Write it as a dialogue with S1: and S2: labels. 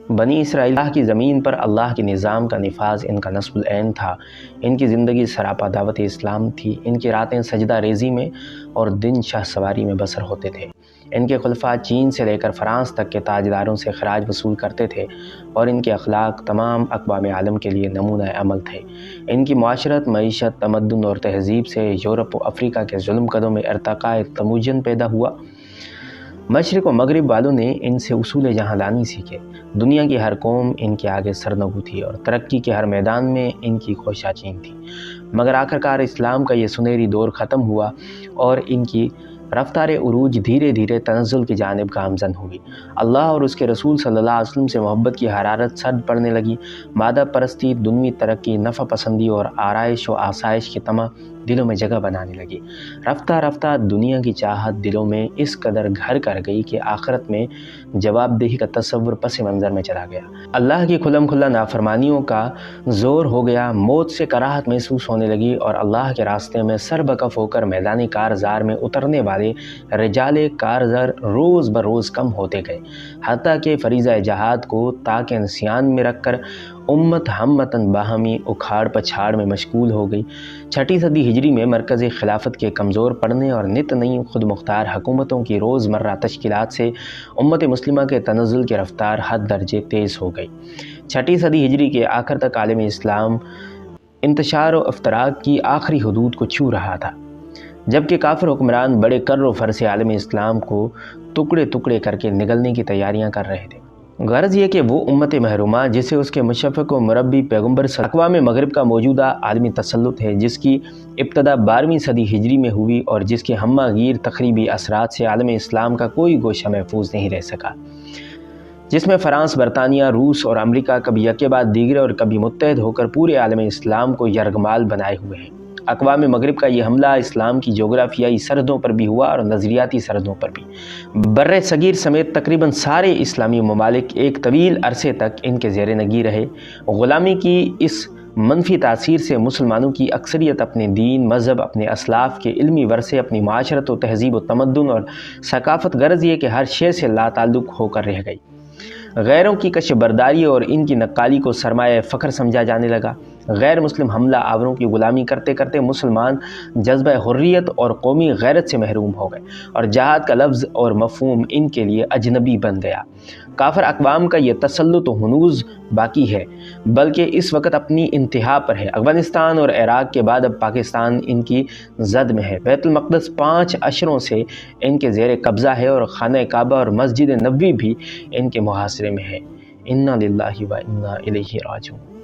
S1: بنی اسرائیل کی زمین پر اللہ کے نظام کا نفاذ ان کا نصب العین تھا۔ ان کی زندگی سراپا دعوت اسلام تھی۔ ان کی راتیں سجدہ ریزی میں اور دن شاہ سواری میں بسر ہوتے تھے۔ ان کے خلفاء چین سے لے کر فرانس تک کے تاجداروں سے خراج وصول کرتے تھے اور ان کے اخلاق تمام اقوام عالم کے لیے نمونہ عمل تھے۔ ان کی معاشرت، معیشت، تمدن اور تہذیب سے یورپ و افریقہ کے ظلم قدوں میں ارتقاء تموجن پیدا ہوا۔ مشرق و مغرب والوں نے ان سے اصول جہاں دانی سیکھے۔ دنیا کی ہر قوم ان کے آگے سرنگو تھی اور ترقی کے ہر میدان میں ان کی خواہشاچین تھی، مگر آخرکار اسلام کا یہ سنہری دور ختم ہوا اور ان کی رفتار عروج دھیرے دھیرے تنزل کی جانب گامزن ہوئی۔ اللہ اور اس کے رسول صلی اللہ علیہ وسلم سے محبت کی حرارت سرد پڑنے لگی۔ مادہ پرستی، دنیوی ترقی، نفع پسندی اور آرائش و آسائش کی طمع دلوں میں جگہ بنانے لگی۔ رفتہ رفتہ دنیا کی چاہت دلوں میں اس قدر گھر کر گئی کہ آخرت میں جواب دہی کا تصور پس منظر میں چلا گیا۔ اللہ کی کھلم کھلا نافرمانیوں کا زور ہو گیا، موت سے کراہت محسوس ہونے لگی اور اللہ کے راستے میں سر بکف ہو کر میدانی کارزار میں اترنے والے رجال کارزر روز بروز کم ہوتے گئے، حتیٰ کہ فریضہ جہاد کو تاک نسیان میں رکھ کر امت ہمتاً باہمی اکھاڑ پچھاڑ میں مشغول ہو گئی۔ چھٹی صدی ہجری میں مرکز خلافت کے کمزور پڑنے اور نت نئی خود مختار حکومتوں کی روزمرہ تشکیلات سے امت مسلمہ کے تنزل کی رفتار حد درجے تیز ہو گئی۔ چھٹی صدی ہجری کے آخر تک عالم اسلام انتشار و افتراق کی آخری حدود کو چھو رہا تھا، جبکہ کافر حکمران بڑے کر و فر سے عالم اسلام کو ٹکڑے ٹکڑے کر کے نگلنے کی تیاریاں کر رہے تھے۔ غرض یہ کہ وہ امت محرومہ جسے اس کے مشفق و مربی پیغمبر اقوام مغرب کا موجودہ عالمی تسلط ہے، جس کی ابتدا 12ویں صدی ہجری میں ہوئی اور جس کے ہمہ گیر تخریبی اثرات سے عالم اسلام کا کوئی گوشہ محفوظ نہیں رہ سکا، جس میں فرانس، برطانیہ، روس اور امریکہ کبھی یکے بعد دیگرے اور کبھی متحد ہو کر پورے عالم اسلام کو یرغمال بنائے ہوئے ہیں۔ اقوام مغرب کا یہ حملہ اسلام کی جغرافیائی سرحدوں پر بھی ہوا اور نظریاتی سرحدوں پر بھی۔ بر صغیر سمیت تقریباً سارے اسلامی ممالک ایک طویل عرصے تک ان کے زیر نگی رہے۔ غلامی کی اس منفی تاثیر سے مسلمانوں کی اکثریت اپنے دین، مذہب، اپنے اسلاف کے علمی ورثے، اپنی معاشرت و تہذیب و تمدن اور ثقافت، غرض یہ کہ ہر شے سے لا تعلق ہو کر رہ گئی۔ غیروں کی کش برداری اور ان کی نقالی کو سرمایہ فخر سمجھا جانے لگا۔ غیر مسلم حملہ آوروں کی غلامی کرتے کرتے مسلمان جذبہ حریت اور قومی غیرت سے محروم ہو گئے اور جہاد کا لفظ اور مفہوم ان کے لیے اجنبی بن گیا۔ کافر اقوام کا یہ تسلط ہنوز باقی ہے، بلکہ اس وقت اپنی انتہا پر ہے۔ افغانستان اور عراق کے بعد اب پاکستان ان کی زد میں ہے۔ بیت المقدس 5 عشروں سے ان کے زیر قبضہ ہے اور خانہ کعبہ اور مسجد نبوی بھی ان کے محاصرے میں ہے۔ انا للہ و انا الیہ راجعون۔